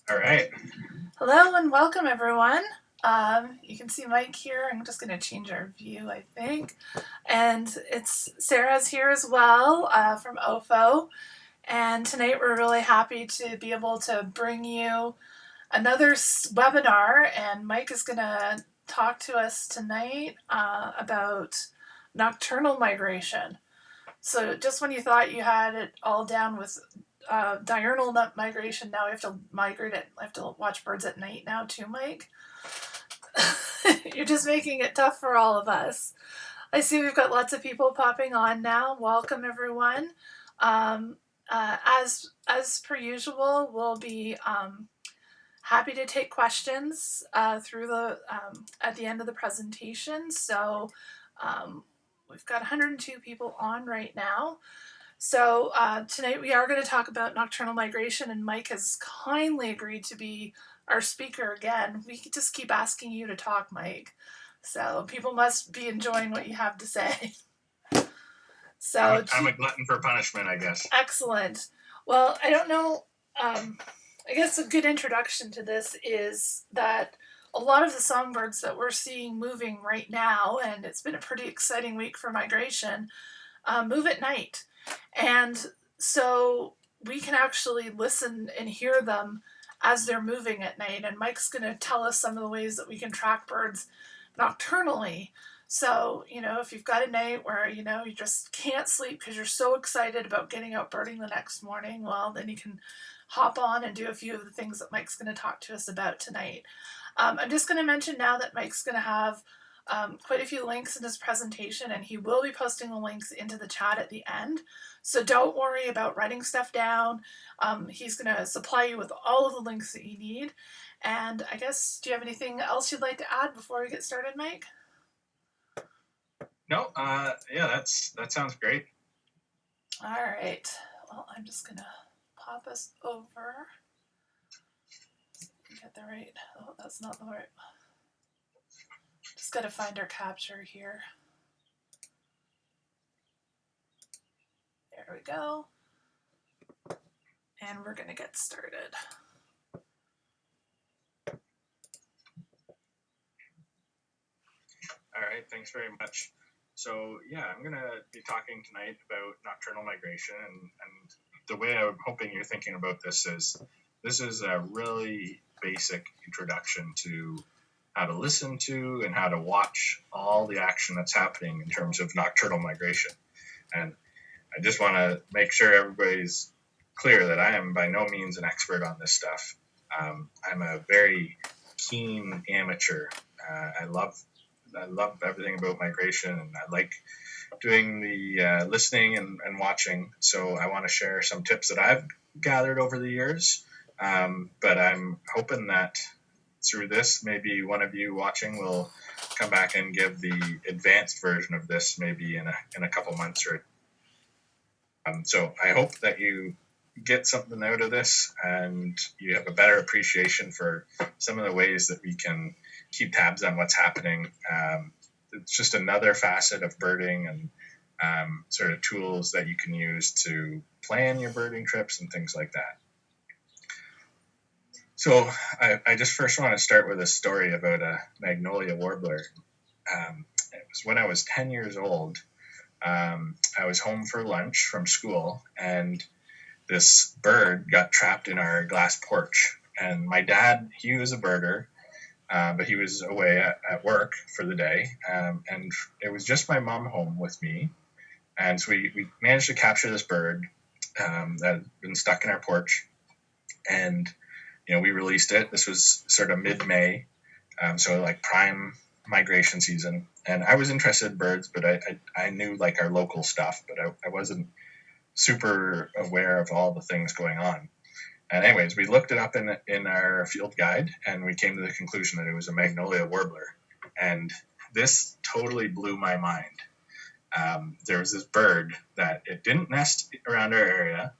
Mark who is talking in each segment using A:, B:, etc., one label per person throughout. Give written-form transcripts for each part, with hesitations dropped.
A: All right.
B: Hello and welcome, everyone. You can see Mike here. I'm just going to change our view, I think. And it's Sarah's here as well from OFO. And tonight we're really happy to be able to bring you another webinar. And Mike is going to talk to us tonight about nocturnal migration. So just when you thought you had it all down with diurnal migration, now we have to migrate it. I have to watch birds at night now too, Mike. You're just making it tough for all of us. I see we've got lots of people popping on now. Welcome, everyone. As per usual, we'll be happy to take questions through the at the end of the presentation. So we've got 102 people on right now. So tonight we are going to talk about nocturnal migration, and Mike has kindly agreed to be our speaker again. We just keep asking you to talk, Mike. So people must be enjoying what you have to say. So
A: I'm a glutton for punishment, I guess.
B: Excellent. Well, I don't know. I guess a good introduction to this is that a lot of the songbirds that we're seeing moving right now, and it's been a pretty exciting week for migration, move at night. And so we can actually listen and hear them as they're moving at night. And Mike's going to tell us some of the ways that we can track birds nocturnally. So, if you've got a night where, you just can't sleep because you're so excited about getting out birding the next morning, well, then you can hop on and do a few of the things that Mike's going to talk to us about tonight. I'm just going to mention now that Mike's going to have quite a few links in his presentation, and he will be posting the links into the chat at the end. So don't worry about writing stuff down. He's going to supply you with all of the links that you need. And I guess, do you have anything else you'd like to add before we get started, Mike?
A: No, that sounds great.
B: All right. Well, I'm just going to pop us over. Get the right. Oh, that's not the right. Just got to find our capture here. There we go. And we're going to get started.
A: All right, thanks very much. So I'm going to be talking tonight about nocturnal migration, and the way I'm hoping you're thinking about this is a really basic introduction to how to listen to and how to watch all the action that's happening in terms of nocturnal migration. And I just want to make sure everybody's clear that I am by no means an expert on this stuff. I'm a very keen amateur. I love everything about migration, and I like doing the listening and watching. So I want to share some tips that I've gathered over the years. But I'm hoping that through this, maybe one of you watching will come back and give the advanced version of this maybe in a couple months. So I hope that you get something out of this and you have a better appreciation for some of the ways that we can keep tabs on what's happening. It's just another facet of birding and sort of tools that you can use to plan your birding trips and things like that. So I just first want to start with a story about a magnolia warbler. It was when I was 10 years old. I was home for lunch from school, and this bird got trapped in our glass porch. And my dad, he was a birder, but he was away at work for the day. And it was just my mom home with me. And so we managed to capture this bird that had been stuck in our porch. And, we released it. This was sort of mid-May, so like prime migration season. And I was interested in birds, but I knew like our local stuff, but I wasn't super aware of all the things going on. And anyways, we looked it up in our field guide, and we came to the conclusion that it was a magnolia warbler. And this totally blew my mind. There was this bird that it didn't nest around our area.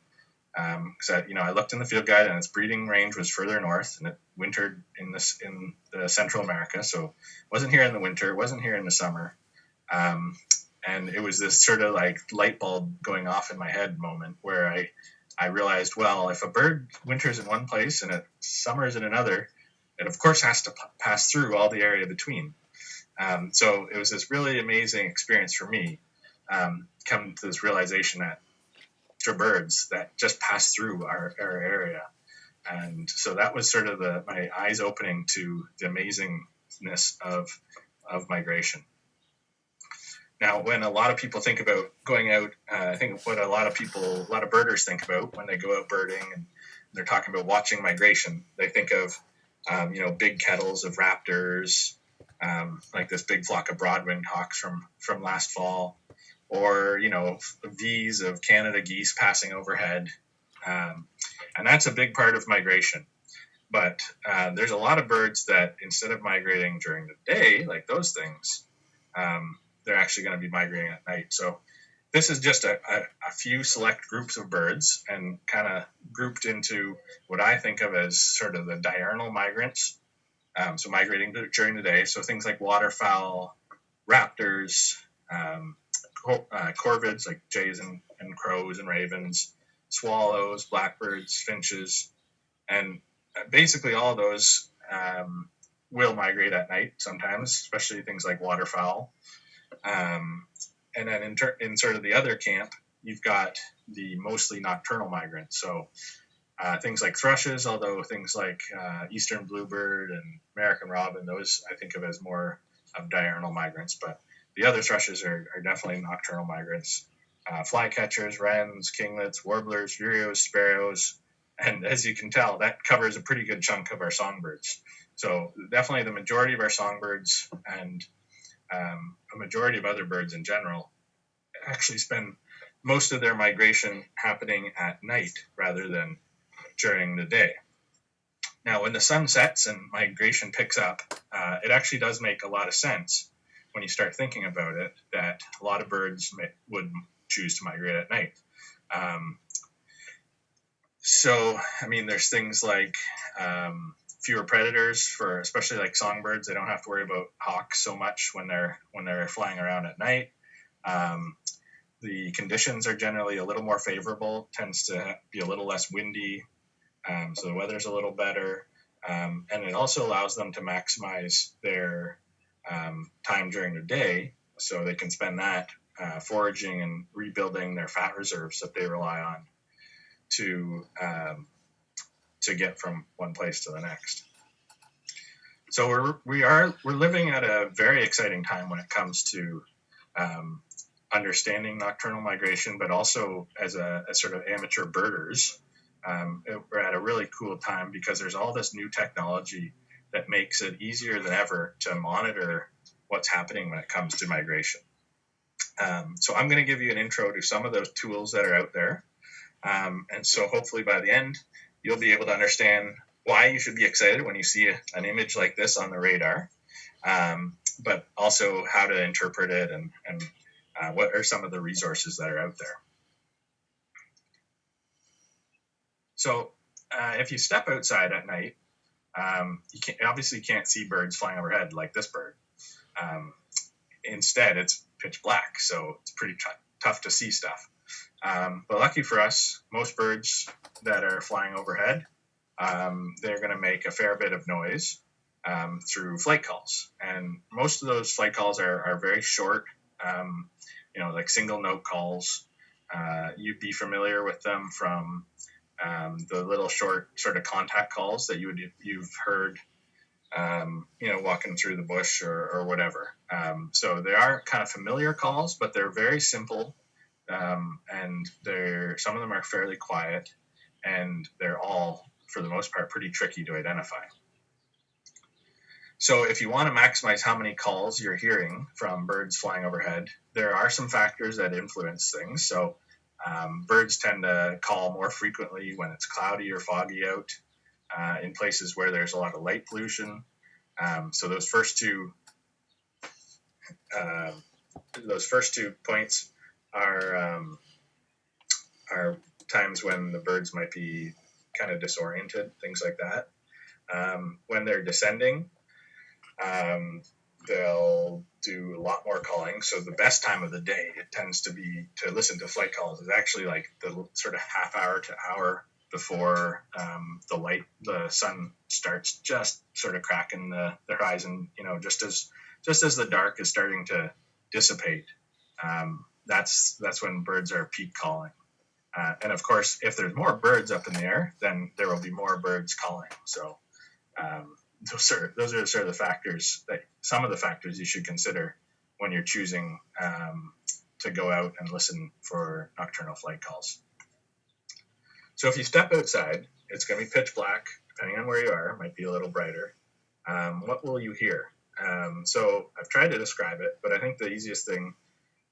A: Because I looked in the field guide, and its breeding range was further north, and it wintered in the Central America. So it wasn't here in the winter, it wasn't here in the summer. And it was this sort of like light bulb going off in my head moment where I I realized, well, if a bird winters in one place and it summers in another, it of course has to pass through all the area between. So it was this really amazing experience for me, come to this realization that there are birds that just pass through our area. And so that was sort of my eyes opening to the amazingness of migration. Now, when a lot of people think about going out, I think what a lot of birders think about when they go out birding and they're talking about watching migration, they think of, big kettles of raptors, like this big flock of broad-winged hawks from last fall, or, V's of Canada geese passing overhead. And that's a big part of migration. But there's a lot of birds that instead of migrating during the day, like those things, they're actually going to be migrating at night. So this is just a few select groups of birds and kind of grouped into what I think of as sort of the diurnal migrants. So migrating during the day. So things like waterfowl, raptors, corvids like jays and crows and ravens, swallows, blackbirds, finches, and basically all of those will migrate at night sometimes, especially things like waterfowl. And then in sort of the other camp, you've got the mostly nocturnal migrants. So things like thrushes, although things like eastern bluebird and American robin, those I think of as more of diurnal migrants. But the other thrushes are definitely nocturnal migrants. Flycatchers, wrens, kinglets, warblers, vireos, sparrows. And as you can tell, that covers a pretty good chunk of our songbirds. So definitely the majority of our songbirds and a majority of other birds in general actually spend most of their migration happening at night rather than during the day. Now, when the sun sets and migration picks up, it actually does make a lot of sense when you start thinking about it that a lot of birds would choose to migrate at night. So, I mean, there's things like fewer predators for especially like songbirds. They don't have to worry about hawks so much when they're flying around at night. The conditions are generally a little more favorable, tends to be a little less windy, so the weather's a little better, and it also allows them to maximize their time during the day, so they can spend that foraging and rebuilding their fat reserves that they rely on to get from one place to the next. So we're living at a very exciting time when it comes to understanding nocturnal migration, but also as sort of amateur birders, we're at a really cool time because there's all this new technology that makes it easier than ever to monitor what's happening when it comes to migration. So I'm going to give you an intro to some of those tools that are out there. And so hopefully by the end, you'll be able to understand why you should be excited when you see an image like this on the radar, but also how to interpret it and what are some of the resources that are out there. So if you step outside at night, you obviously can't see birds flying overhead like this bird. Instead, it's pitch black, so it's pretty tough to see stuff. But lucky for us, most birds that are flying overhead, they're going to make a fair bit of noise through flight calls. And most of those flight calls are very short, like single note calls. You'd be familiar with them from the little short sort of contact calls that you've heard, walking through the bush or whatever. So they are kind of familiar calls, but they're very simple. And some of them are fairly quiet, and they're all, for the most part, pretty tricky to identify. So if you want to maximize how many calls you're hearing from birds flying overhead, there are some factors that influence things. So birds tend to call more frequently when it's cloudy or foggy out, in places where there's a lot of light pollution. So those first two points are times when the birds might be kind of disoriented, things like that. When they're descending, they'll do a lot more calling. So the best time of the day, it tends to be to listen to flight calls, is actually like the sort of half hour to hour before the sun starts just sort of cracking the horizon. Just as the dark is starting to dissipate. That's when birds are peak calling. And of course, if there's more birds up in the air, then there will be more birds calling. So those are sort of the factors, some of the factors you should consider when you're choosing to go out and listen for nocturnal flight calls. So if you step outside, it's going to be pitch black, depending on where you are. It might be a little brighter. What will you hear? So I've tried to describe it, but I think the easiest thing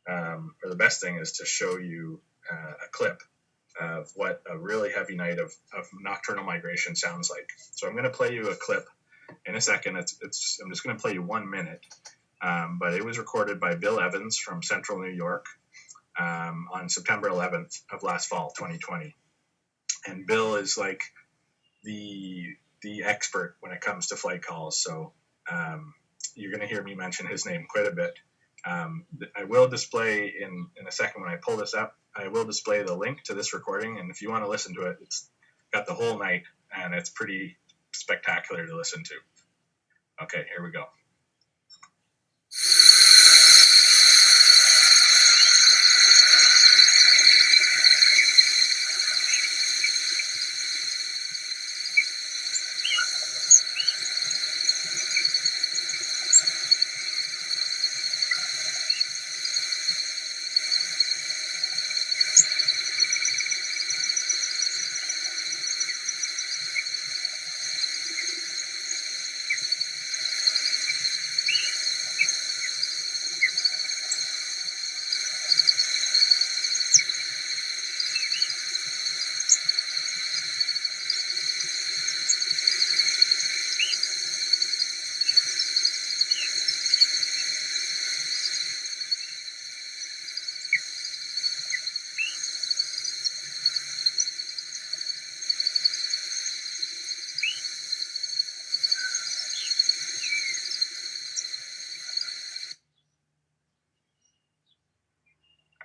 A: or the best thing is to show you a clip of what a really heavy night of nocturnal migration sounds like. So I'm going to play you a clip in a second. I'm just going to play you 1 minute, but it was recorded by Bill Evans from Central New York on September 11th of last fall, 2020. And Bill is like the expert when it comes to flight calls. So you're going to hear me mention his name quite a bit. I will display in a second when I pull this up, I will display the link to this recording. And if you want to listen to it, it's got the whole night and it's pretty spectacular to listen to. Okay, here we go.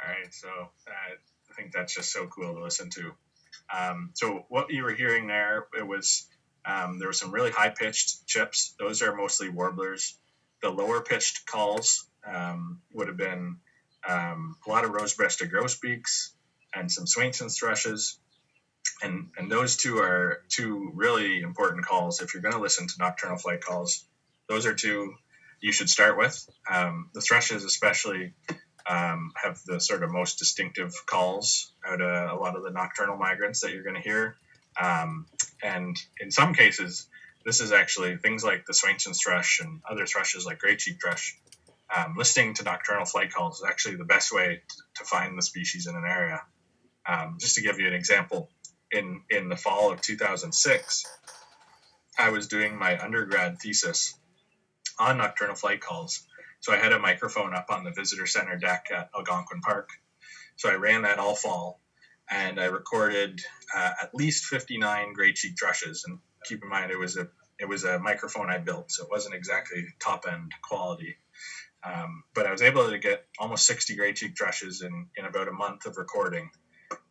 A: All right, so I think that's just so cool to listen to. So what you were hearing there, there were some really high-pitched chips. Those are mostly warblers. The lower-pitched calls would have been a lot of rose-breasted grosbeaks and some swainson's thrushes. And those two are two really important calls. If you're going to listen to nocturnal flight calls, those are two you should start with. The thrushes especially have the sort of most distinctive calls out of a lot of the nocturnal migrants that you're going to hear. And in some cases, this is actually things like the swainson's thrush and other thrushes like gray-cheeked thrush. Listening to nocturnal flight calls is actually the best way to find the species in an area. Just to give you an example, in the fall of 2006, I was doing my undergrad thesis on nocturnal flight calls. So I had a microphone up on the visitor center deck at Algonquin Park. So I ran that all fall, and I recorded at least 59 gray-cheeked thrushes. And keep in mind, it was a microphone I built, so it wasn't exactly top-end quality. But I was able to get almost 60 gray-cheeked thrushes in about a month of recording.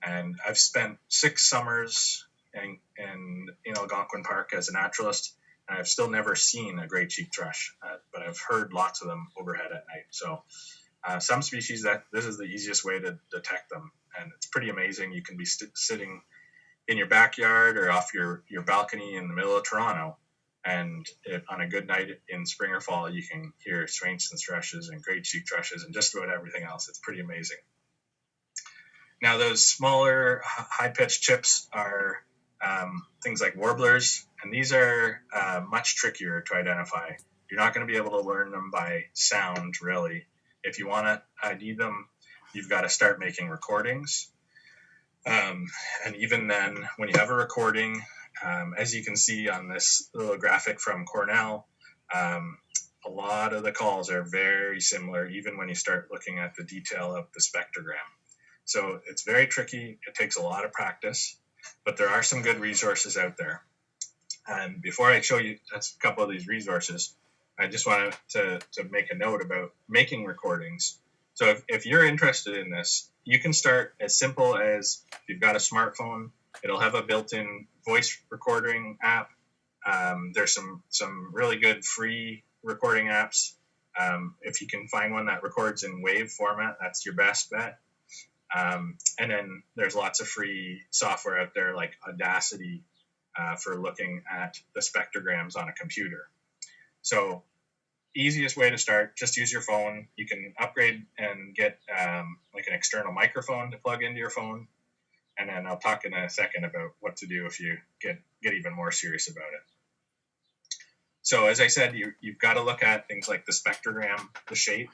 A: And I've spent 6 summers in Algonquin Park as a naturalist, and I've still never seen a gray-cheeked thrush, but I've heard lots of them overhead at night. So some species, this is the easiest way to detect them, and it's pretty amazing. You can be sitting in your backyard or off your balcony in the middle of Toronto, and on a good night in spring or fall, you can hear swainson's thrushes and gray-cheeked thrushes and just about everything else. It's pretty amazing. Now, those smaller, high-pitched chips are things like warblers, and these are much trickier to identify. You're not going to be able to learn them by sound, really. If you want to ID them, you've got to start making recordings. And even then, when you have a recording, as you can see on this little graphic from Cornell, a lot of the calls are very similar, even when you start looking at the detail of the spectrogram. So it's very tricky. It takes a lot of practice, but there are some good resources out there. And before I show you a couple of these resources, I just wanted to make a note about making recordings. So if you're interested in this, you can start as simple as, if you've got a smartphone, it'll have a built-in voice recording app. There's some really good free recording apps. If you can find one that records in WAV format, that's your best bet. And then there's lots of free software out there like Audacity for looking at the spectrograms on a computer. So easiest way to start, just use your phone. You can upgrade and get like an external microphone to plug into your phone. And then I'll talk in a second about what to do if you get even more serious about it. So as I said, you've got to look at things like the spectrogram, the shape.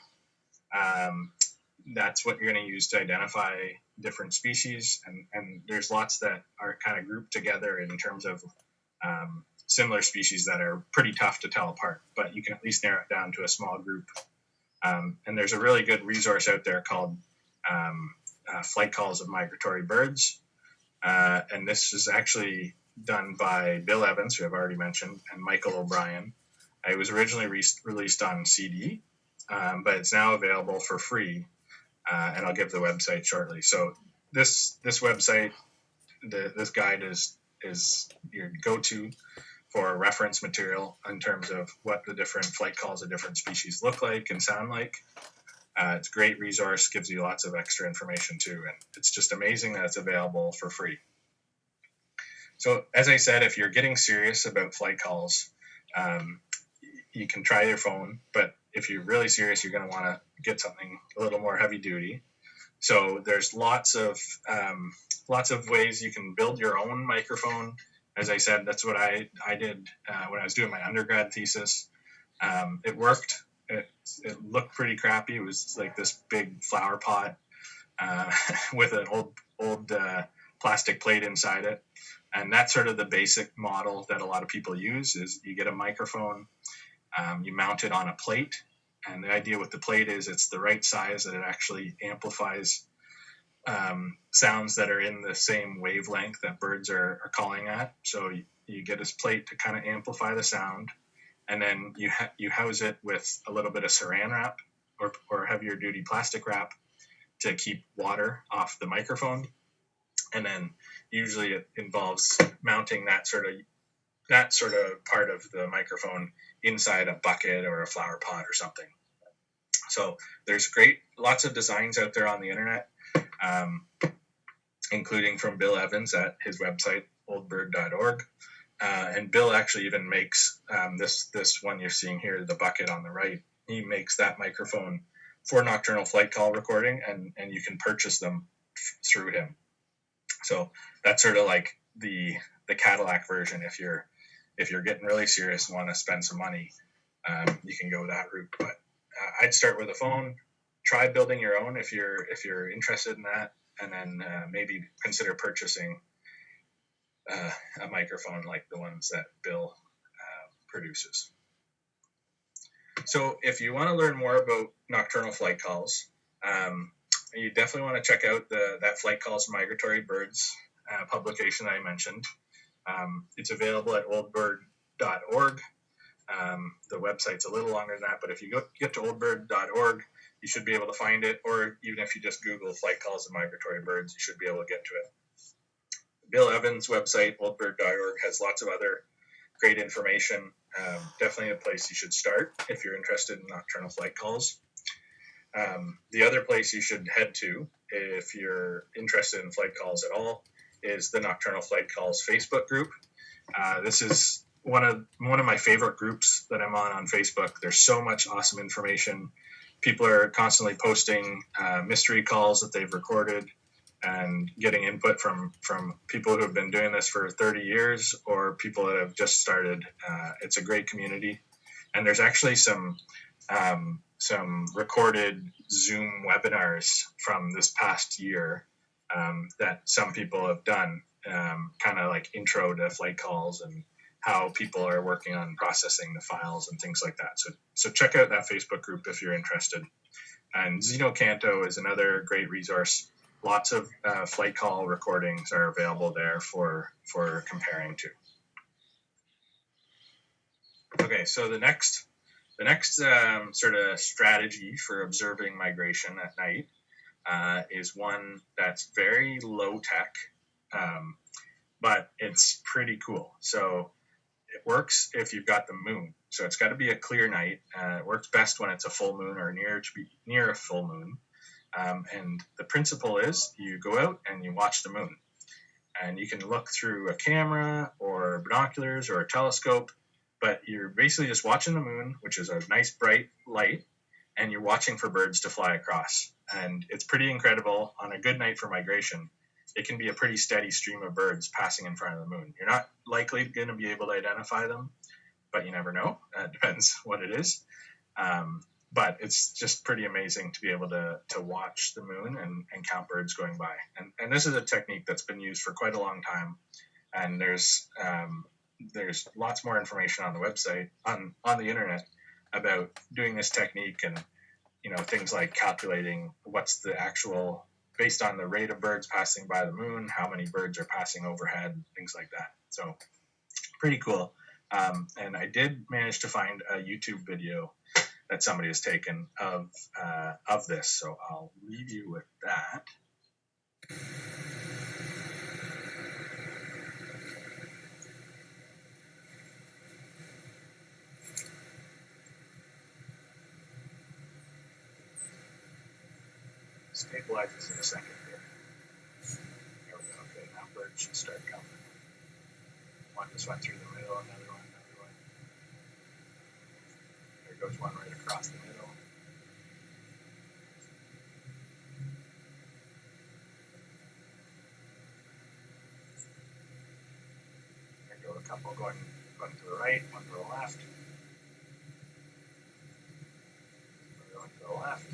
A: That's what you're going to use to identify different species. And there's lots that are kind of grouped together in terms of similar species that are pretty tough to tell apart, but you can at least narrow it down to a small group. And there's a really good resource out there called Flight Calls of Migratory Birds. And this is actually done by Bill Evans, who I've already mentioned, and Michael O'Brien. It was originally released on CD, but it's now available for free. And I'll give the website shortly. So this website, this guide is your go-to for reference material in terms of what the different flight calls of different species look like and sound like. It's a great resource, gives you lots of extra information too, and it's just amazing that it's available for free. So as I said, if you're getting serious about flight calls, you can try your phone, but if you're really serious, you're going to want to get something a little more heavy duty. So there's lots of ways you can build your own microphone. As I said, that's what I did when I was doing my undergrad thesis. It worked. It looked pretty crappy. It was like this big flower pot with an old plastic plate inside it. And that's sort of the basic model that a lot of people use is you get a microphone, you mount it on a plate. And the idea with the plate is it's the right size that it actually amplifies sounds that are in the same wavelength that birds are calling at. So you get this plate to kind of amplify the sound, and then you house it with a little bit of saran wrap or heavier duty plastic wrap to keep water off the microphone. And then usually it involves mounting that sort of part of the microphone inside a bucket or a flower pot or something. So there's lots of designs out there on the internet, including from Bill Evans at his website, oldbird.org. And Bill actually even makes this one you're seeing here, the bucket on the right. He makes that microphone for nocturnal flight call recording, and you can purchase them through him. So that's sort of like the Cadillac version. If you're getting really serious and want to spend some money, you can go that route. But I'd start with a phone. Try building your own if you're interested in that, and then maybe consider purchasing a microphone like the ones that Bill produces. So if you want to learn more about nocturnal flight calls, you definitely want to check out that Flight Calls Migratory Birds publication I mentioned. It's available at oldbird.org. The website's a little longer than that, but if you get to oldbird.org, you should be able to find it, or even if you just Google Flight Calls of Migratory Birds, you should be able to get to it. Bill Evans' website, oldbird.org, has lots of other great information. Definitely a place you should start if you're interested in nocturnal flight calls. The other place you should head to if you're interested in flight calls at all is the Nocturnal Flight Calls Facebook group. This is one of my favorite groups that I'm on Facebook. There's so much awesome information. People are constantly posting mystery calls that they've recorded and getting input from people who have been doing this for 30 years or people that have just started. It's a great community. And there's actually some recorded Zoom webinars from this past year that some people have done, kind of like intro to flight calls and how people are working on processing the files and things like that. So check out that Facebook group if you're interested. And Xenocanto is another great resource. Lots of flight call recordings are available there for comparing to. Okay, so the next The next sort of strategy for observing migration at night is one that's very low tech, um, but it's pretty cool. So it works if you've got the moon. So it's got to be a clear night. It works best when it's a full moon or near a full moon. And the principle is you go out and you watch the moon. And you can look through a camera or binoculars or a telescope, but you're basically just watching the moon, which is a nice bright light, and you're watching for birds to fly across. And it's pretty incredible. On a good night for migration, it can be a pretty steady stream of birds passing in front of the moon. You're not likely going to be able to identify them, but you never know. It depends what it is. But it's just pretty amazing to be able to watch the moon and count birds going by. And this is a technique that's been used for quite a long time. And there's lots more information on the website, on the internet, about doing this technique, and things like calculating what's the actual, based on the rate of birds passing by the moon, how many birds are passing overhead, things like that. So pretty cool. And I did manage to find a YouTube video that somebody has taken of this. So I'll leave you with that. Stabilizes in a second here. There we go. Okay, now birds should start coming. One just went through the middle, another one. There goes one right across the middle. There go a couple going to the right, one to the left. One to the left.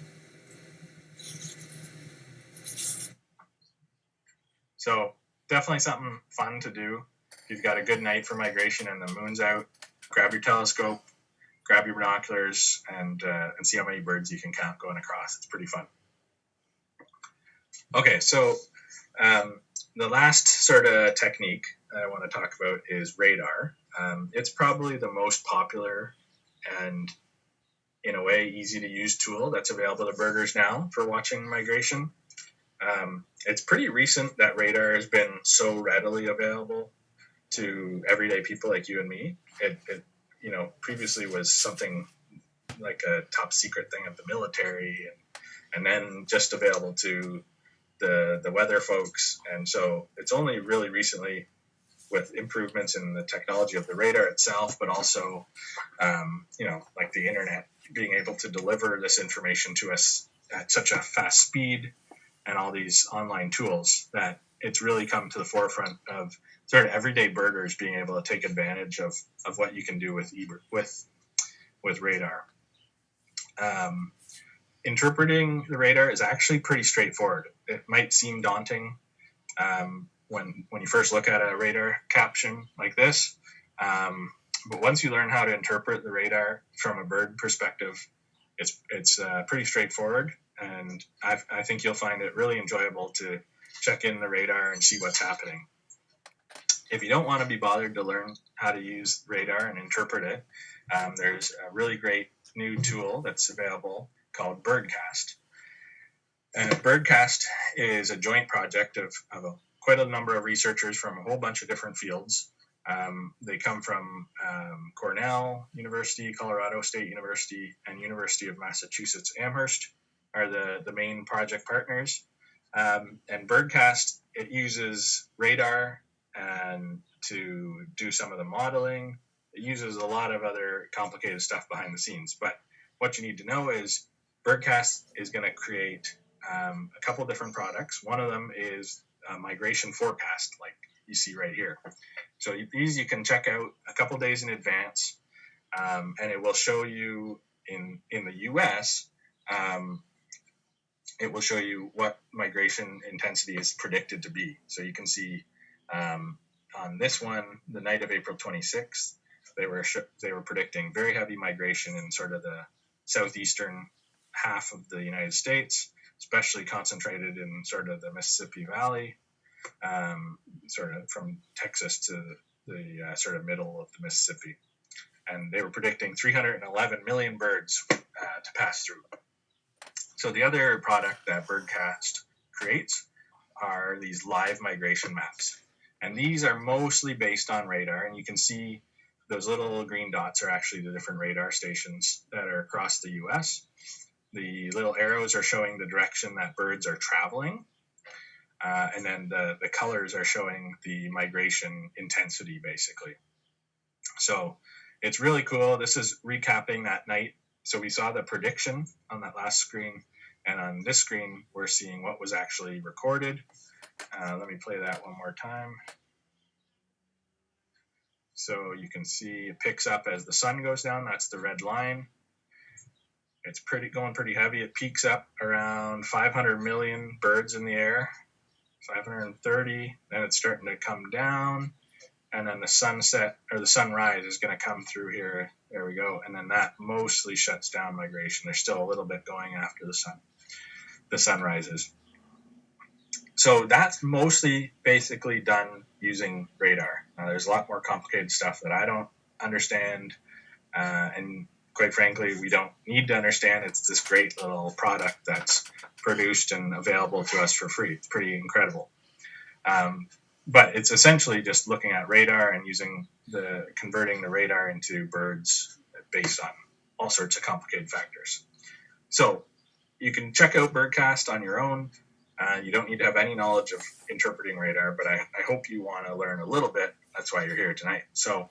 A: So definitely something fun to do. If you've got a good night for migration and the moon's out, grab your telescope, grab your binoculars, and see how many birds you can count going across. It's pretty fun. Okay, so the last sort of technique I want to talk about is radar. It's probably the most popular and, in a way, easy to use tool that's available to birders now for watching migration. It's pretty recent that radar has been so readily available to everyday people like you and me. It previously was something like a top secret thing of the military, and then just available to the weather folks. And so it's only really recently, with improvements in the technology of the radar itself, but also, like the internet being able to deliver this information to us at such a fast speed, and all these online tools, that it's really come to the forefront of sort of everyday birders being able to take advantage of what you can do with radar. Interpreting the radar is actually pretty straightforward. It might seem daunting when you first look at a radar caption like this, but once you learn how to interpret the radar from a bird perspective, it's pretty straightforward. And I think you'll find it really enjoyable to check in the radar and see what's happening. If you don't want to be bothered to learn how to use radar and interpret it, there's a really great new tool that's available called Birdcast. And Birdcast is a joint project of quite a number of researchers from a whole bunch of different fields. They come from Cornell University, Colorado State University, and University of Massachusetts Amherst are the main project partners. And Birdcast, it uses radar and to do some of the modeling. It uses a lot of other complicated stuff behind the scenes. But what you need to know is Birdcast is going to create a couple different products. One of them is a migration forecast, like you see right here. So these you can check out a couple days in advance, and it will show you in the US, it will show you what migration intensity is predicted to be. So you can see on this one, the night of April 26th, they were predicting very heavy migration in sort of the southeastern half of the United States, especially concentrated in sort of the Mississippi Valley, sort of from Texas to the sort of middle of the Mississippi. and they were predicting 311 million birds to pass through. So the other product that Birdcast creates are these live migration maps. And these are mostly based on radar, and you can see those little green dots are actually the different radar stations that are across the US. The little arrows are showing the direction that birds are traveling, and then the colors are showing the migration intensity, basically. So it's really cool. This is recapping that night. So we saw the prediction on that last screen, and on this screen, we're seeing what was actually recorded. Let me play that one more time. So you can see it picks up as the sun goes down. That's the red line. It's going pretty heavy. It peaks up around 500 million birds in the air, 530. Then it's starting to come down, and then the sunset or the sunrise is going to come through here. There we go. And then that mostly shuts down migration. There's still a little bit going after the sun rises. So that's mostly basically done using radar. There's a lot more complicated stuff that I don't understand, and quite frankly, we don't need to understand. It's this great little product that's produced and available to us for free. It's pretty incredible. But it's essentially just looking at radar and converting the radar into birds based on all sorts of complicated factors. So you can check out Birdcast on your own. You don't need to have any knowledge of interpreting radar, but I hope you want to learn a little bit. That's why you're here tonight. So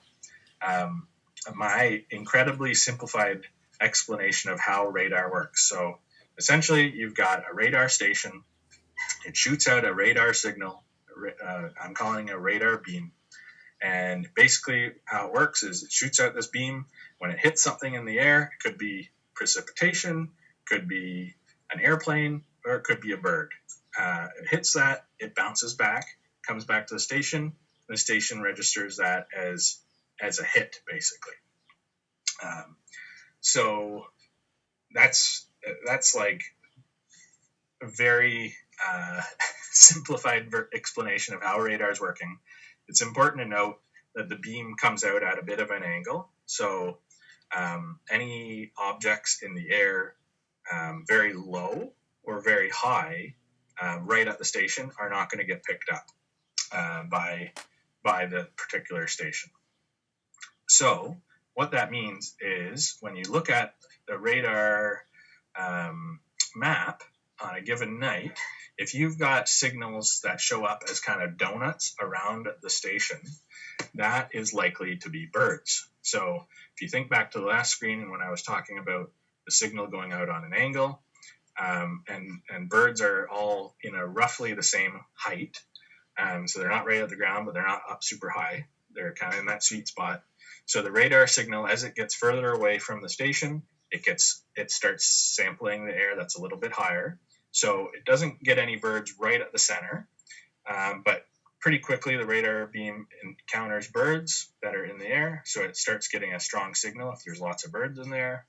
A: my incredibly simplified explanation of how radar works. So essentially, you've got a radar station. It shoots out a radar signal. I'm calling it a radar beam. And basically how it works is it shoots out this beam. When it hits something in the air, it could be precipitation, could be an airplane, or it could be a bird. It hits that, it bounces back, comes back to the station. The station registers that as a hit, basically. So that's like a very simplified explanation of how radar is working. It's important to note that the beam comes out at a bit of an angle. So any objects in the air very low or very high right at the station are not going to get picked up by the particular station. So what that means is when you look at the radar map on a given night, if you've got signals that show up as kind of donuts around the station, that is likely to be birds. So if you think back to the last screen and when I was talking about the signal going out on an angle, and birds are all roughly the same height. So they're not right at the ground, but they're not up super high. They're kind of in that sweet spot. So the radar signal, as it gets further away from the station, it starts sampling the air that's a little bit higher. So it doesn't get any birds right at the center, but pretty quickly the radar beam encounters birds that are in the air. So it starts getting a strong signal if there's lots of birds in there.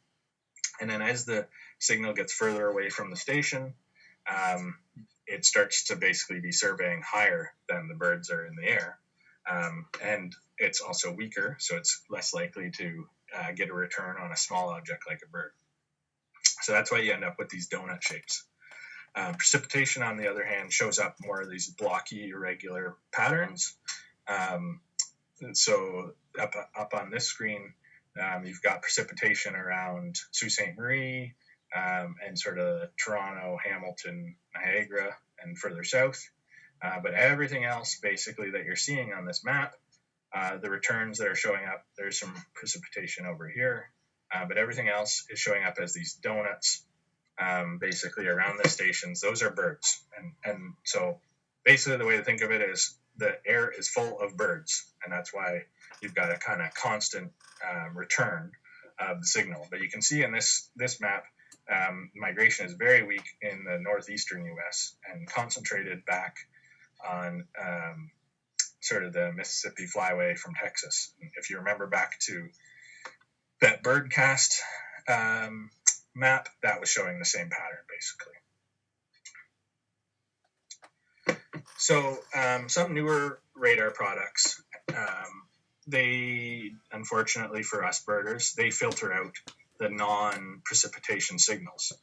A: And then as the signal gets further away from the station, it starts to basically be surveying higher than the birds are in the air. And it's also weaker, so it's less likely to get a return on a small object like a bird. So that's why you end up with these donut shapes. Precipitation, on the other hand, shows up more of these blocky, irregular patterns. So up on this screen, you've got precipitation around Sault Ste. Marie and sort of Toronto, Hamilton, Niagara, and further south. But everything else, basically, that you're seeing on this map, the returns that are showing up, there's some precipitation over here, but everything else is showing up as these donuts, basically around the stations. Those are birds. And so basically the way to think of it is the air is full of birds, and that's why you've got a kind of constant return of the signal. But you can see in this map, migration is very weak in the northeastern U.S. and concentrated back on sort of the Mississippi Flyway from Texas. If you remember back to that Birdcast map, that was showing the same pattern, basically. So some newer radar products they, unfortunately for us birders, they filter out the non-precipitation signals.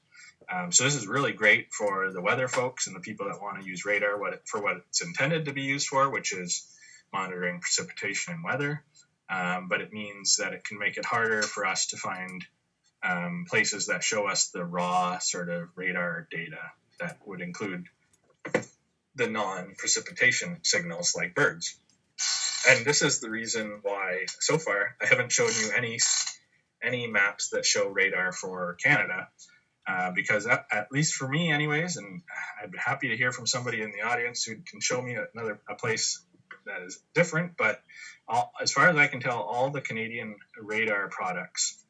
A: So this is really great for the weather folks and the people that want to use radar for what it's intended to be used for, which is monitoring precipitation and weather. But it means that it can make it harder for us to find places that show us the raw sort of radar data that would include the non-precipitation signals like birds. And this is the reason why, so far, I haven't shown you any maps that show radar for Canada. Because at least for me anyways, and I'd be happy to hear from somebody in the audience who can show me a place that is different, but as far as I can tell, all the Canadian radar products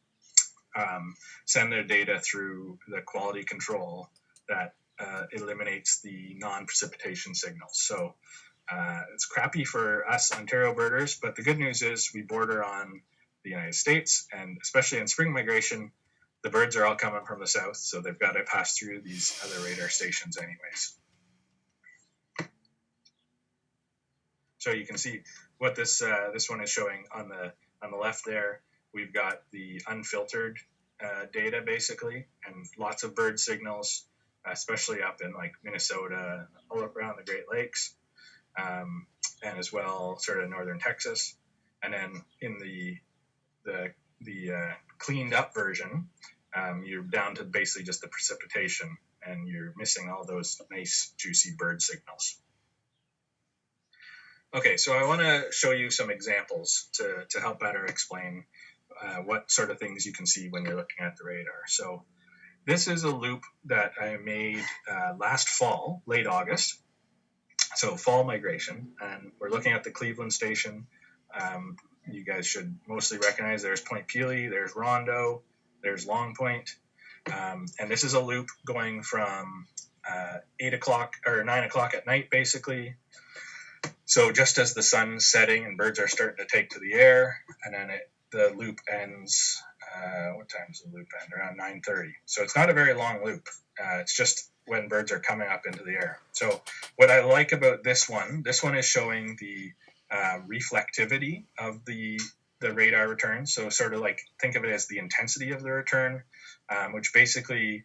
A: send their data through the quality control that eliminates the non-precipitation signals. So it's crappy for us Ontario birders, but the good news is we border on the United States, and especially in spring migration, the birds are all coming from the south, so they've got to pass through these other radar stations anyways. So you can see what this one is showing on the left there. We've got the unfiltered data basically, and lots of bird signals, especially up in like Minnesota, all around the Great Lakes, and as well sort of northern Texas. And then in the cleaned up version, you're down to basically just the precipitation, and you're missing all those nice juicy bird signals. Okay, so I want to show you some examples to help better explain what sort of things you can see when you're looking at the radar. So this is a loop that I made last fall, late August, so fall migration, and we're looking at the Cleveland station. You guys should mostly recognize there's Point Pelee, there's Rondo, there's Long Point, and this is a loop going from 8 o'clock or 9 o'clock at night, basically. So just as the sun's setting and birds are starting to take to the air, and then the loop ends, what time does the loop end? Around 9:30. So it's not a very long loop. It's just when birds are coming up into the air. So what I like about this one is showing the reflectivity of the radar return. So sort of like think of it as the intensity of the return, which basically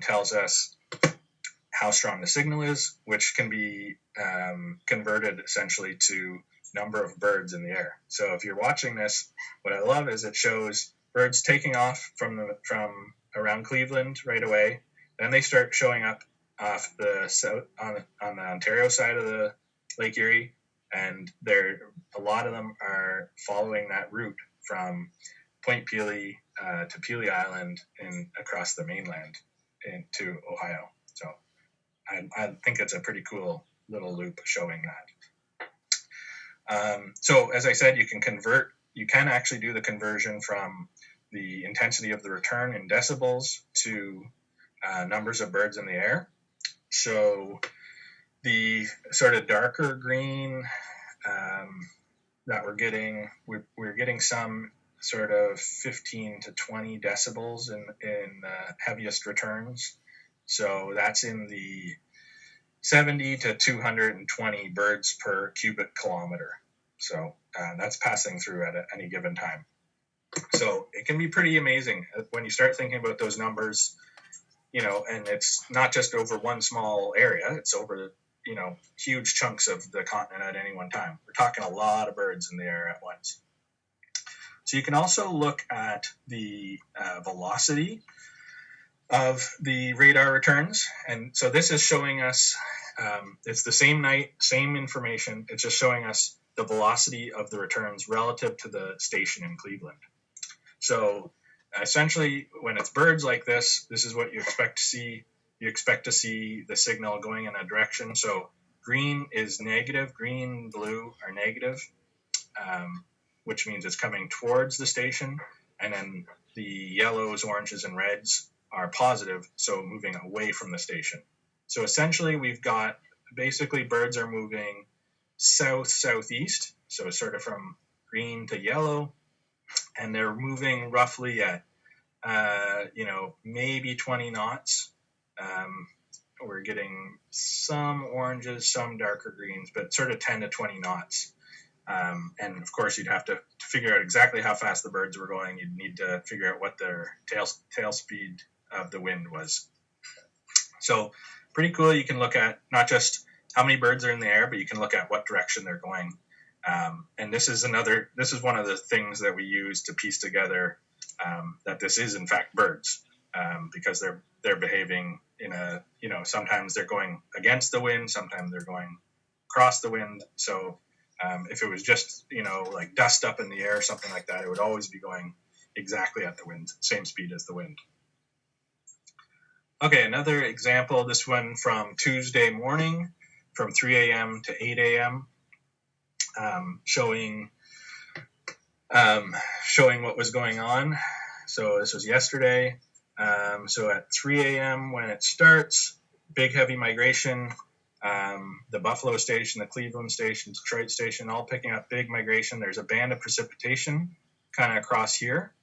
A: tells us how strong the signal is, which can be converted essentially to number of birds in the air. So if you're watching this, what I love is it shows birds taking off from around Cleveland right away. Then they start showing up off the south on the Ontario side of the Lake Erie, and a lot of them are following that route from Point Pelee to Pelee Island and across the mainland into Ohio. So I think it's a pretty cool little loop showing that. So as I said, you can actually do the conversion from the intensity of the return in decibels to numbers of birds in the air. So the sort of darker green that we're getting some sort of 15 to 20 decibels in heaviest returns. So that's in the 70 to 220 birds per cubic kilometer. So that's passing through at any given time. So it can be pretty amazing when you start thinking about those numbers, and it's not just over one small area, it's over, huge chunks of the continent at any one time. We're talking a lot of birds in the air at once. So you can also look at the velocity of the radar returns. And so this is showing us, it's the same night, same information. It's just showing us the velocity of the returns relative to the station in Cleveland. So essentially, when it's birds like this is what you expect to see. You expect to see the signal going in a direction. So green is negative, green, blue are negative, which means it's coming towards the station. And then the yellows, oranges, and reds are positive, so moving away from the station. So essentially, we've got basically birds are moving south-southeast, so sort of from green to yellow, and they're moving roughly at maybe 20 knots. We're getting some oranges, some darker greens, but sort of 10 to 20 knots. And of course, you'd have to figure out exactly how fast the birds were going. You'd need to figure out what their tail speed of the wind was. So pretty cool. You can look at not just how many birds are in the air, but you can look at what direction they're going. And this is one of the things that we use to piece together that this is in fact birds, because they're behaving in a, sometimes they're going against the wind, sometimes they're going across the wind. So if it was just, like dust up in the air or something like that, it would always be going exactly at the wind, same speed as the wind. Okay, another example, this one from Tuesday morning from 3 a.m. to 8 a.m., showing what was going on. So this was yesterday. So at 3 a.m. when it starts, big heavy migration, the Buffalo station, the Cleveland station, Detroit station, all picking up big migration. There's a band of precipitation kind of across here.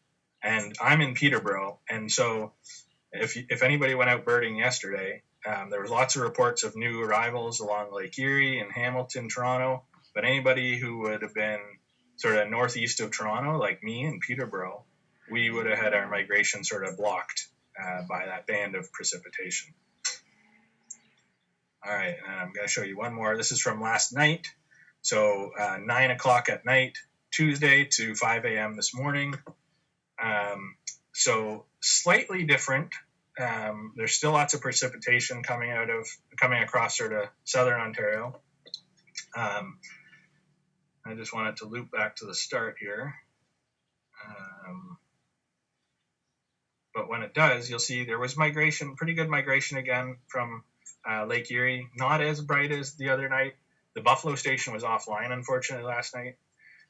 A: And I'm in Peterborough. And so if anybody went out birding yesterday, there was lots of reports of new arrivals along Lake Erie and Hamilton, Toronto. But anybody who would have been sort of northeast of Toronto, like me in Peterborough, we would have had our migration sort of blocked by that band of precipitation. All right, and I'm going to show you one more. This is from last night. So 9 o'clock at night, Tuesday to 5 a.m. this morning. So slightly different. There's still lots of precipitation coming across sort of southern Ontario. I just wanted to loop back to the start here. But when it does, you'll see there was migration, pretty good migration again from Lake Erie. Not as bright as the other night. The Buffalo station was offline, unfortunately, last night.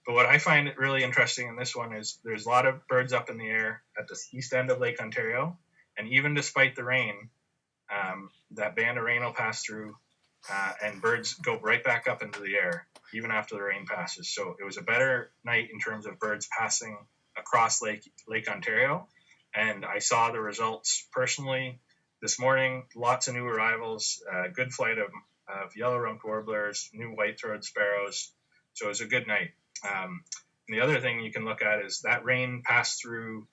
A: But what I find really interesting in this one is there's a lot of birds up in the air at the east end of Lake Ontario. And even despite the rain, that band of rain will pass through and birds go right back up into the air, even after the rain passes. So it was a better night in terms of birds passing across Lake Ontario. And I saw the results personally this morning. Lots of new arrivals, good flight of yellow-rumped warblers, new white-throated sparrows. So it was a good night. And the other thing you can look at is that rain passed through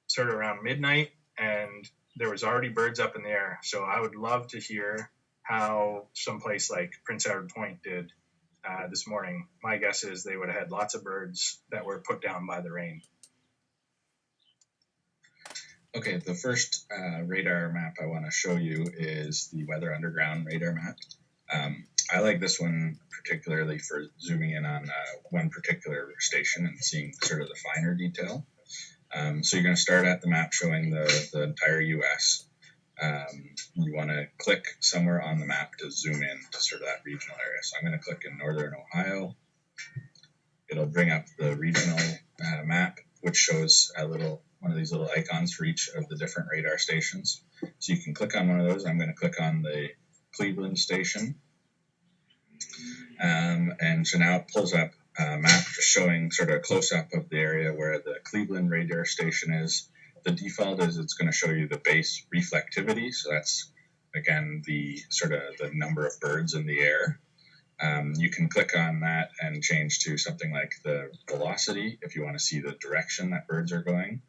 A: sort of around midnight, and there was already birds up in the air. So I would love to hear how someplace like Prince Edward Point did this morning. My guess is they would have had lots of birds that were put down by the rain.
C: Okay, the first radar map I want to show you is the Weather Underground radar map. I like this one particularly for zooming in on one particular station and seeing sort of the finer detail. So you're going to start at the map showing the entire US. You want to click somewhere on the map to zoom in to sort of that regional area. So I'm going to click in Northern Ohio. It'll bring up the regional map, which shows one of these little icons for each of the different radar stations. So you can click on one of those. I'm going to click on the Cleveland station. And so now it pulls up a map just showing sort of a close-up of the area where the Cleveland radar station is. The default is it's going to show you the base reflectivity. So that's, again, the sort of the number of birds in the air. You can click on that and change to something like the velocity if you want to see the direction that birds are going.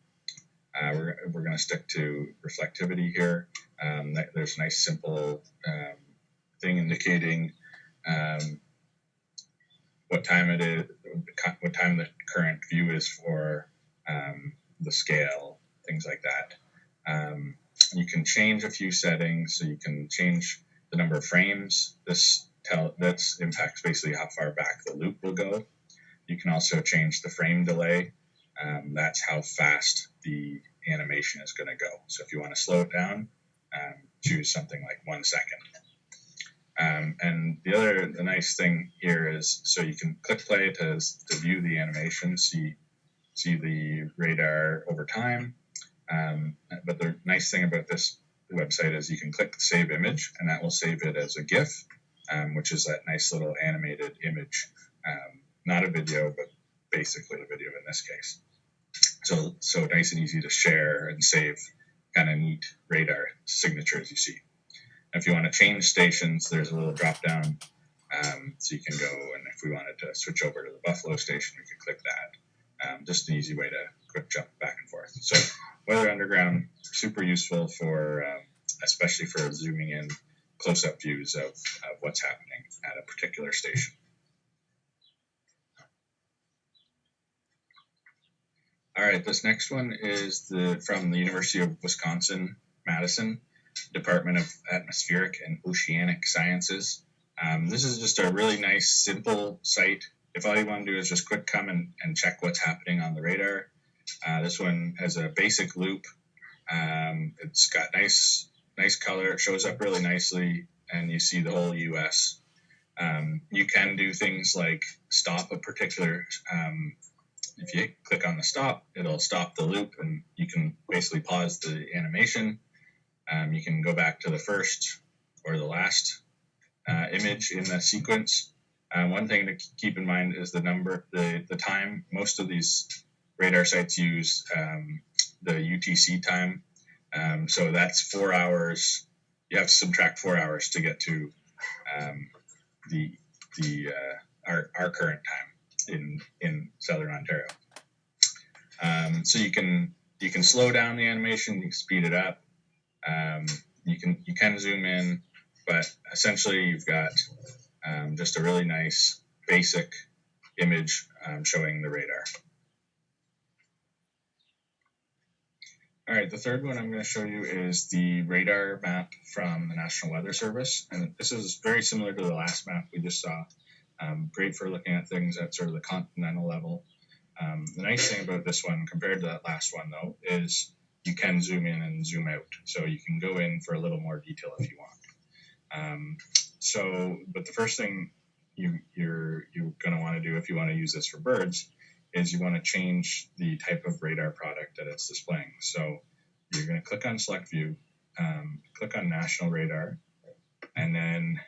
C: We're going to stick to reflectivity here. There's a nice simple thing indicating what time it is, what time the current view is for the scale, things like that. You can change a few settings, so you can change the number of frames. This impacts basically how far back the loop will go. You can also change the frame delay. That's how fast the animation is going to go. So if you want to slow it down, choose something like 1 second. And the nice thing here is, so you can click play to view the animation, see the radar over time. But the nice thing about this website is you can click save image, and that will save it as a GIF, which is that nice little animated image. Not a video, but basically a video in this case. So nice and easy to share and save kind of neat radar signatures you see. If you want to change stations, there's a little drop down So you can go, and if we wanted to switch over to the Buffalo station, we could click that. Just an easy way to quick jump back and forth. So Weather Underground, super useful for, especially for zooming in close-up views of what's happening at a particular station. All right, this next one is from the University of Wisconsin-Madison, Department of Atmospheric and Oceanic Sciences. This is just a really nice, simple site. If all you want to do is just quick come and check what's happening on the radar. This one has a basic loop. It's got nice color. It shows up really nicely, and you see the whole U.S. You can do things like stop a particular. If you click on the stop, it'll stop the loop, and you can basically pause the animation. You can go back to the first or the last image in the sequence. One thing to keep in mind is the time. Most of these radar sites use the UTC time. So that's 4 hours. You have to subtract 4 hours to get to our current time in Southern Ontario. So you can slow down the animation, you can speed it up. You can zoom in, but essentially you've got just a really nice basic image showing the radar. All right, the third one I'm going to show you is the radar map from the National Weather Service. And this is very similar to the last map we just saw. Great for looking at things at sort of the continental level. The nice thing about this one compared to that last one, though, is you can zoom in and zoom out. So you can go in for a little more detail if you want. But the first thing you're going to want to do if you want to use this for birds is you want to change the type of radar product that it's displaying. So you're going to click on Select View, click on National Radar, and then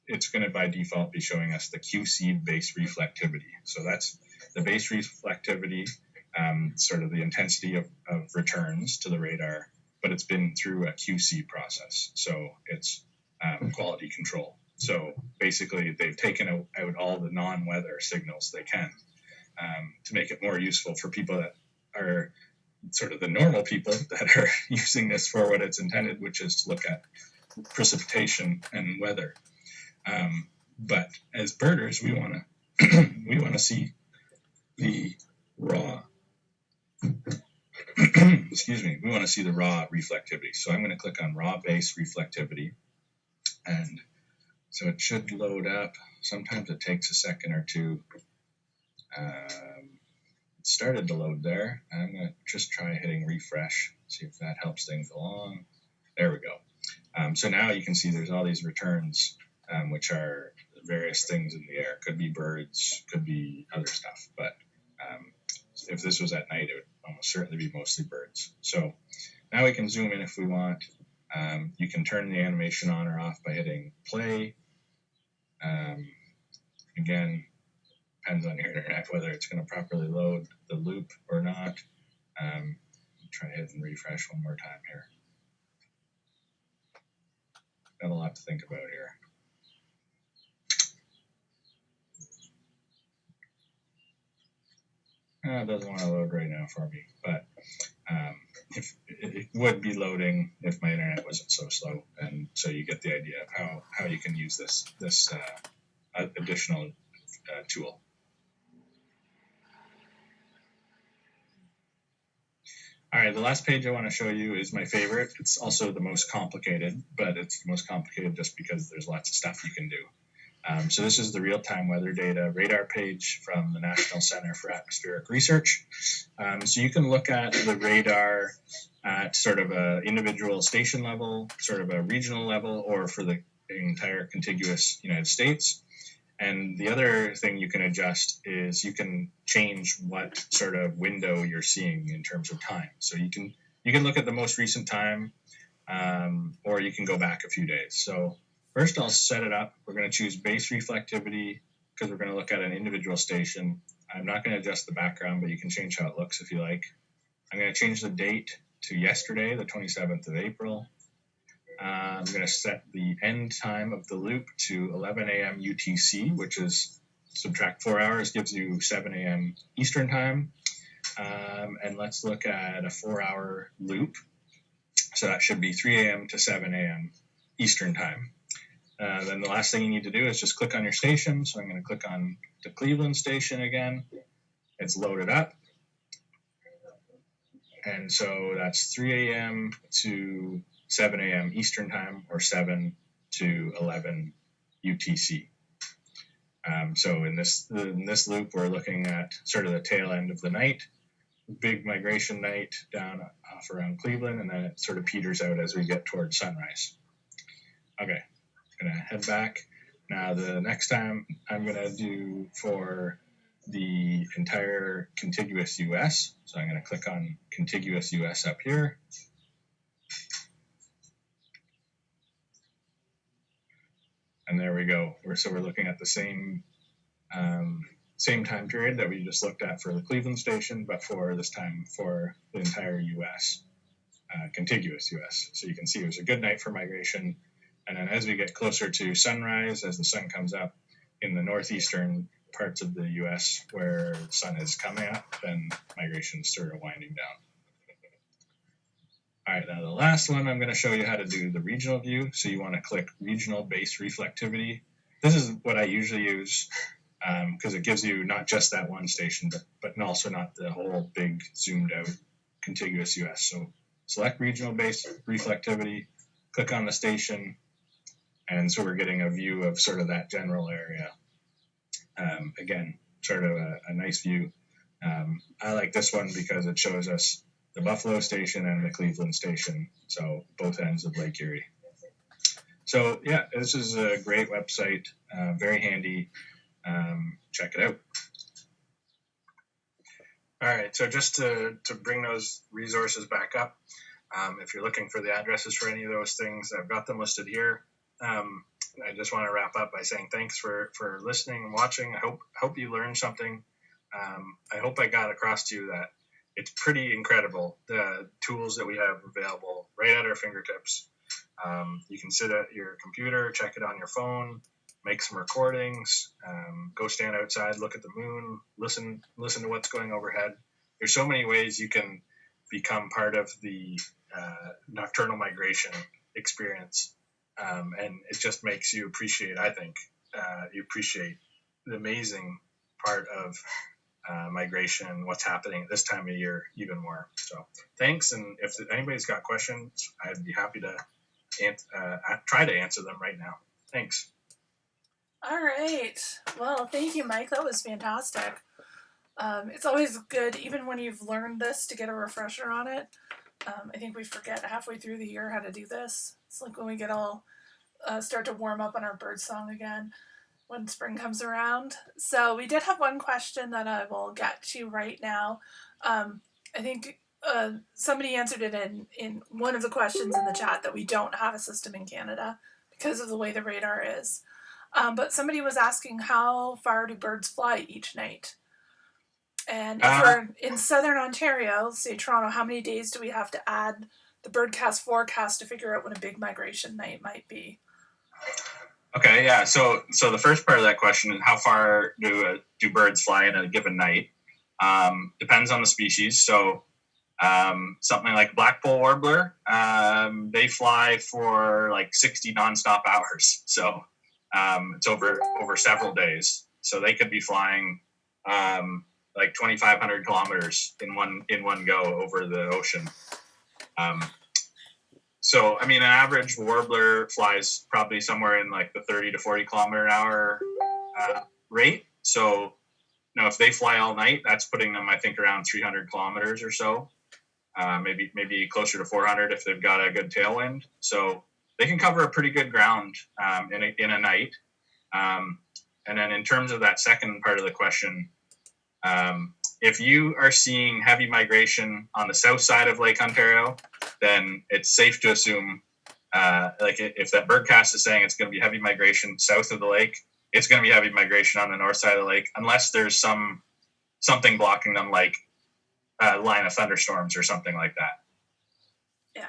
C: it's going to by default be showing us the QC base reflectivity. So that's the base reflectivity, sort of the intensity of returns to the radar, but it's been through a QC process. So it's quality control. So basically they've taken out all the non-weather signals they can to make it more useful for people that are sort of the normal people that are using this for what it's intended, which is to look at precipitation and weather. But as birders, we want to see the raw. Excuse me. We want to see the raw reflectivity. So I'm going to click on raw base reflectivity, and so it should load up. Sometimes it takes a second or two. It started to load there. I'm going to just try hitting refresh, see if that helps things along. There we go. So now you can see there's all these returns, which are various things in the air. Could be birds, could be other stuff. But if this was at night, it would almost certainly be mostly birds. So now we can zoom in if we want. You can turn the animation on or off by hitting play. Again, depends on your internet whether it's going to properly load the loop or not. Try hitting refresh one more time here. Got a lot to think about here. It doesn't want to load right now for me, but if it would be loading if my internet wasn't so slow, and so you get the idea of how you can use this additional tool. All right, the last page I want to show you is my favorite. It's also the most complicated, but it's the most complicated just because there's lots of stuff you can do. So this is the real-time weather data radar page from the National Center for Atmospheric Research. So you can look at the radar at sort of an individual station level, sort of a regional level, or for the entire contiguous United States. And the other thing you can adjust is you can change what sort of window you're seeing in terms of time. So you can look at the most recent time, or you can go back a few days. So first I'll set it up. We're going to choose base reflectivity because we're going to look at an individual station. I'm not going to adjust the background, but you can change how it looks if you like. I'm going to change the date to yesterday, the 27th of April.
A: I'm going to set the end time of the loop to 11 a.m. UTC, which is subtract 4 hours, gives you 7 a.m. Eastern time. And let's look at a 4-hour loop. So that should be 3 a.m. to 7 a.m. Eastern time. Then the last thing you need to do is just click on your station. So I'm going to click on the Cleveland station again. It's loaded up. And so that's 3 a.m. to 7 a.m. Eastern time, or 7 to 11 UTC. So in this loop, we're looking at sort of the tail end of the night, big migration night down off around Cleveland, and then it sort of peters out as we get towards sunrise. Okay, I'm gonna head back. Now the next time I'm gonna do for the entire contiguous US. So I'm gonna click on contiguous US up here. And there we go. We're looking at the same time period that we just looked at for the Cleveland station, but for this time for the entire U.S., contiguous U.S. So you can see it was a good night for migration. And then as we get closer to sunrise, as the sun comes up in the northeastern parts of the U.S. where the sun is coming up, then migration is sort of winding down. All right, now the last one, I'm going to show you how to do the regional view. So you want to click regional base reflectivity. This is what I usually use because it gives you not just that one station, but also not the whole big zoomed out contiguous US. So select regional base reflectivity, click on the station, and so we're getting a view of sort of that general area. Again, sort of a nice view. I like this one because it shows us the Buffalo station and the Cleveland station, so both ends of Lake Erie. So yeah, this is a great website, very handy. Check it out. All right, so just to bring those resources back up, if you're looking for the addresses for any of those things, I've got them listed here. I just want to wrap up by saying thanks for listening and watching. I hope you learned something. I hope I got across to you that it's pretty incredible, the tools that we have available right at our fingertips. You can sit at your computer, check it on your phone, make some recordings, go stand outside, look at the moon, listen to what's going overhead. There's so many ways you can become part of the nocturnal migration experience. And it just makes you appreciate, I think, you appreciate the amazing part of migration, what's happening at this time of year even more. So thanks, and if anybody's got questions, I'd be happy to try to answer them right now. Thanks.
B: All right. Well, thank you, Mike. That was fantastic. It's always good, even when you've learned this, to get a refresher on it. I think we forget halfway through the year how to do this. It's like when we get all start to warm up on our bird song again when spring comes around. So we did have one question that I will get to right now. I think somebody answered it in one of the questions in the chat that we don't have a system in Canada because of the way the radar is. But somebody was asking, how far do birds fly each night? And if we're in southern Ontario, say Toronto, how many days do we have to add the birdcast forecast to figure out when a big migration night might be?
A: Okay, yeah. So the first part of that question is, how far do birds fly in a given night? Depends on the species. So something like blackpoll warbler, they fly for like 60 nonstop hours. So it's over several days. So they could be flying like 2,500 kilometers in one go over the ocean. So, I mean, an average warbler flies probably somewhere in like the 30 to 40 kilometer an hour rate. So, if they fly all night, that's putting them, I think, around 300 kilometers or so. Maybe closer to 400 if they've got a good tailwind. So they can cover a pretty good ground in a night. And then in terms of that second part of the question, if you are seeing heavy migration on the south side of Lake Ontario, then it's safe to assume, if that birdcast is saying it's going to be heavy migration south of the lake, it's going to be heavy migration on the north side of the lake, unless there's something blocking them, like a line of thunderstorms or something like that.
B: Yeah.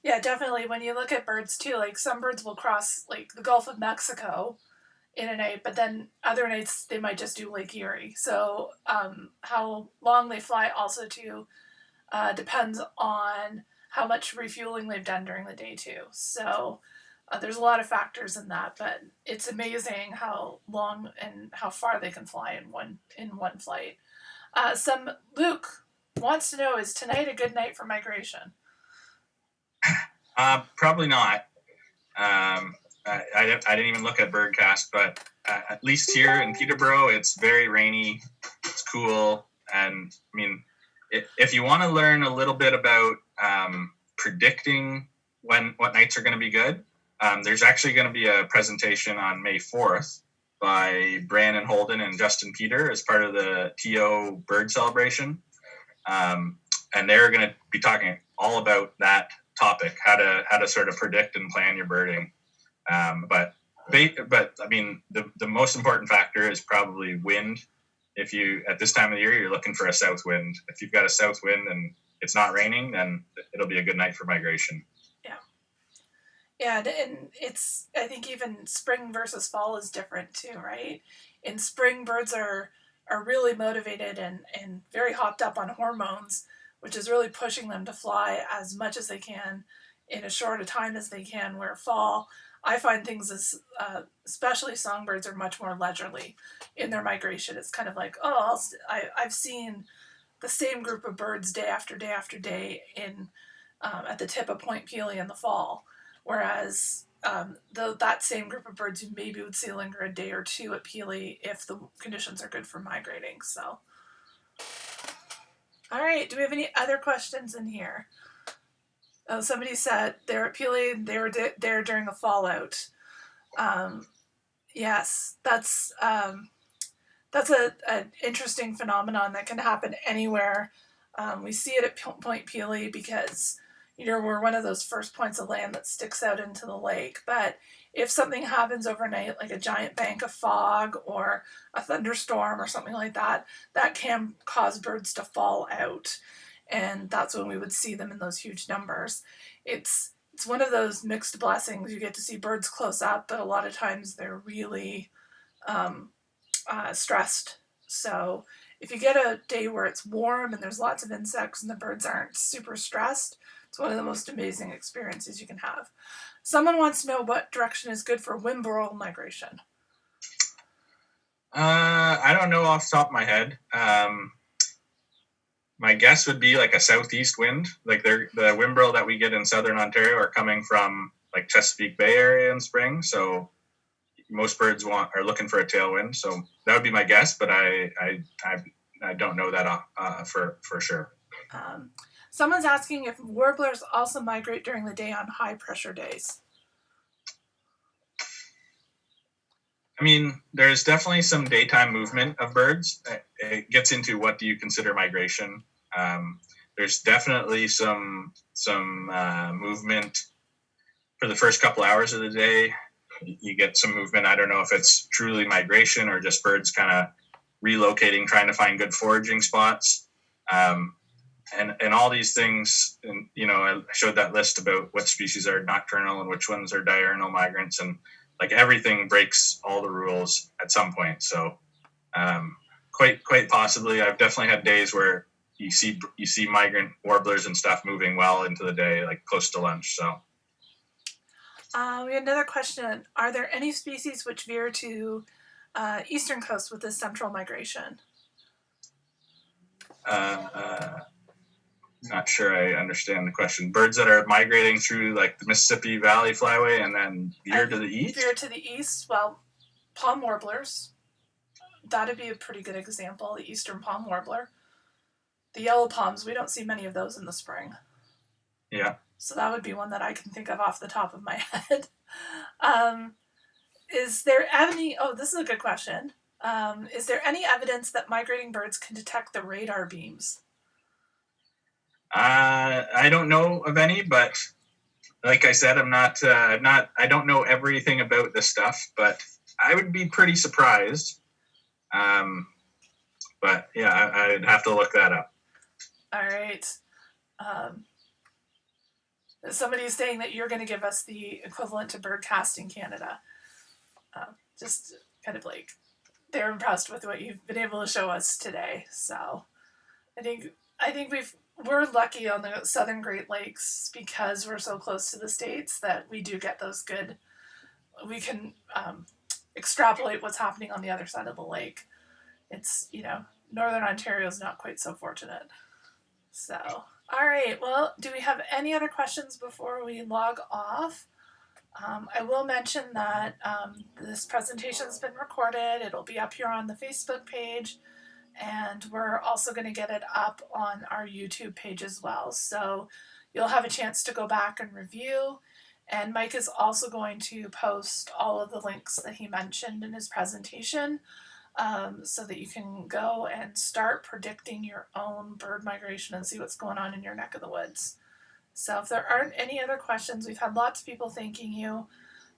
B: Yeah, definitely. When you look at birds too, like some birds will cross like the Gulf of Mexico in a night, but then other nights they might just do Lake Erie. So how long they fly also too depends on how much refueling they've done during the day too. So there's a lot of factors in that, but it's amazing how long and how far they can fly in one flight. Some Luke wants to know: is tonight a good night for migration?
A: Probably not. I didn't even look at Birdcast, but at least here in Peterborough, it's very rainy. It's cool, and I mean, if you want to learn a little bit about predicting what nights are going to be good, there's actually going to be a presentation on May 4th by Brandon Holden and Justin Peter as part of the TO Bird Celebration, and they're going to be talking all about that topic, how to sort of predict and plan your birding. But I mean, the most important factor is probably wind. If you at this time of the year you're looking for a south wind, if you've got a south wind and it's not raining, then it'll be a good night for migration.
B: Yeah, and it's I think even spring versus fall is different too, right? In spring, birds are really motivated and very hopped up on hormones, which is really pushing them to fly as much as they can in as short a time as they can. Where fall, I find things as especially songbirds are much more leisurely in their migration. It's kind of like I've seen the same group of birds day after day after day in at the tip of Point Pelee in the fall, whereas that same group of birds you maybe would see linger a day or two at Pelee if the conditions are good for migrating. So, all right, do we have any other questions in here? Oh, somebody said they're at Pelee. They were there during a fallout. Yes, that's an interesting phenomenon that can happen anywhere. We see it at Point Pelee because we're one of those first points of land that sticks out into the lake. But if something happens overnight, like a giant bank of fog or a thunderstorm or something like that, that can cause birds to fall out, and that's when we would see them in those huge numbers. It's one of those mixed blessings. You get to see birds close up, but a lot of times they're really stressed. So if you get a day where it's warm and there's lots of insects and the birds aren't super stressed, it's one of the most amazing experiences you can have. Someone wants to know what direction is good for whimboral migration.
A: I don't know off the top of my head. My guess would be like a southeast wind. Like the whimbrel that we get in southern Ontario are coming from like Chesapeake Bay area in spring. So most birds are looking for a tailwind. So that would be my guess, but I don't know that for sure.
B: Someone's asking if warblers also migrate during the day on high pressure days.
A: I mean, there's definitely some daytime movement of birds. It gets into what do you consider migration. There's definitely some movement for the first couple hours of the day. You get some movement. I don't know if it's truly migration or just birds kind of relocating, trying to find good foraging spots. And all these things, and I showed that list about what species are nocturnal and which ones are diurnal migrants, and like everything breaks all the rules at some point. So quite possibly, I've definitely had days where you see migrant warblers and stuff moving well into the day, like close to lunch. So
B: we had another question: are there any species which veer to eastern coast with this central migration?
A: Not sure I understand the question. Birds that are migrating through like the Mississippi Valley Flyway and then veer to the east?
B: Veer to the east, well, palm warblers. That'd be a pretty good example, the eastern palm warbler. The yellow palms, we don't see many of those in the spring.
A: Yeah.
B: So that would be one that I can think of off the top of my head. Is there any, this is a good question. Is there any evidence that migrating birds can detect the radar beams?
A: I don't know of any, but like I said, I don't know everything about this stuff, but I would be pretty surprised. But yeah, I'd have to look that up.
B: All right. Somebody's saying that you're going to give us the equivalent to Birdcast in Canada. Just kind of like they're impressed with what you've been able to show us today. So I think we're lucky on the Southern Great Lakes because we're so close to the States that we do get those good. We can extrapolate what's happening on the other side of the lake. It's, Northern Ontario is not quite so fortunate. So, all right. Well, do we have any other questions before we log off? I will mention that this presentation has been recorded. It'll be up here on the Facebook page, and we're also going to get it up on our YouTube page as well. So you'll have a chance to go back and review. And Mike is also going to post all of the links that he mentioned in his presentation, so that you can go and start predicting your own bird migration and see what's going on in your neck of the woods. So if there aren't any other questions, we've had lots of people thanking you,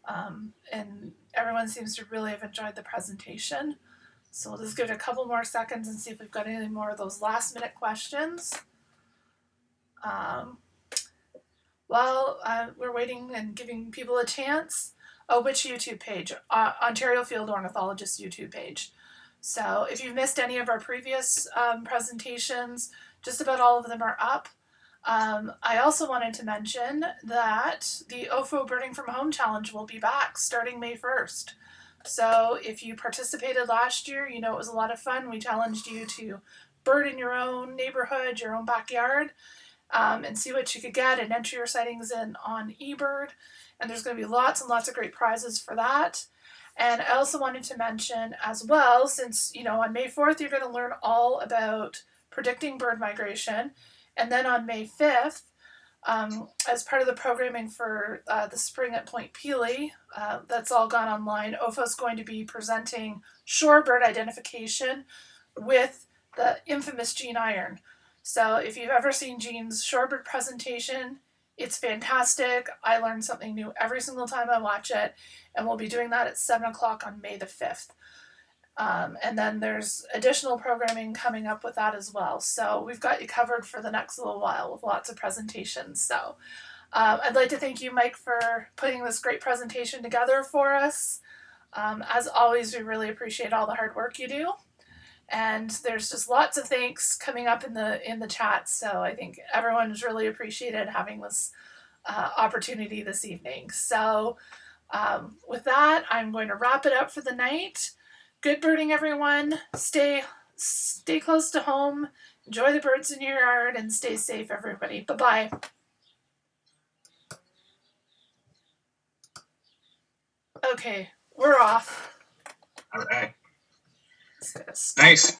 B: and everyone seems to really have enjoyed the presentation. So we'll just give it a couple more seconds and see if we've got any more of those last minute questions. While we're waiting and giving people a chance, which YouTube page? Ontario Field Ornithologist YouTube page. So if you've missed any of our previous presentations, just about all of them are up. I also wanted to mention that the OFO Birding from Home Challenge will be back starting May 1st. So if you participated last year, it was a lot of fun. We challenged you to bird in your own neighborhood, your own backyard, and see what you could get and enter your sightings in on eBird. And there's going to be lots and lots of great prizes for that. And I also wanted to mention as well, since, on May 4th, you're going to learn all about predicting bird migration. And then on May 5th, as part of the programming for the spring at Point Pelee, that's all gone online, OFO is going to be presenting shorebird identification with the infamous Gene Iron. So if you've ever seen Gene's shorebird presentation, it's fantastic. I learn something new every single time I watch it, and we'll be doing that at 7 o'clock on May the 5th. And then there's additional programming coming up with that as well. So we've got you covered for the next little while with lots of presentations. So I'd like to thank you, Mike, for putting this great presentation together for us. As always, we really appreciate all the hard work you do. And there's just lots of thanks coming up in the chat. So I think everyone's really appreciated having this opportunity this evening. So with that, I'm going to wrap it up for the night. Good birding, everyone. Stay close to home. Enjoy the birds in your yard and stay safe, everybody. Bye-bye. Okay, we're off.
A: All right.
B: Let's get a
A: Nice.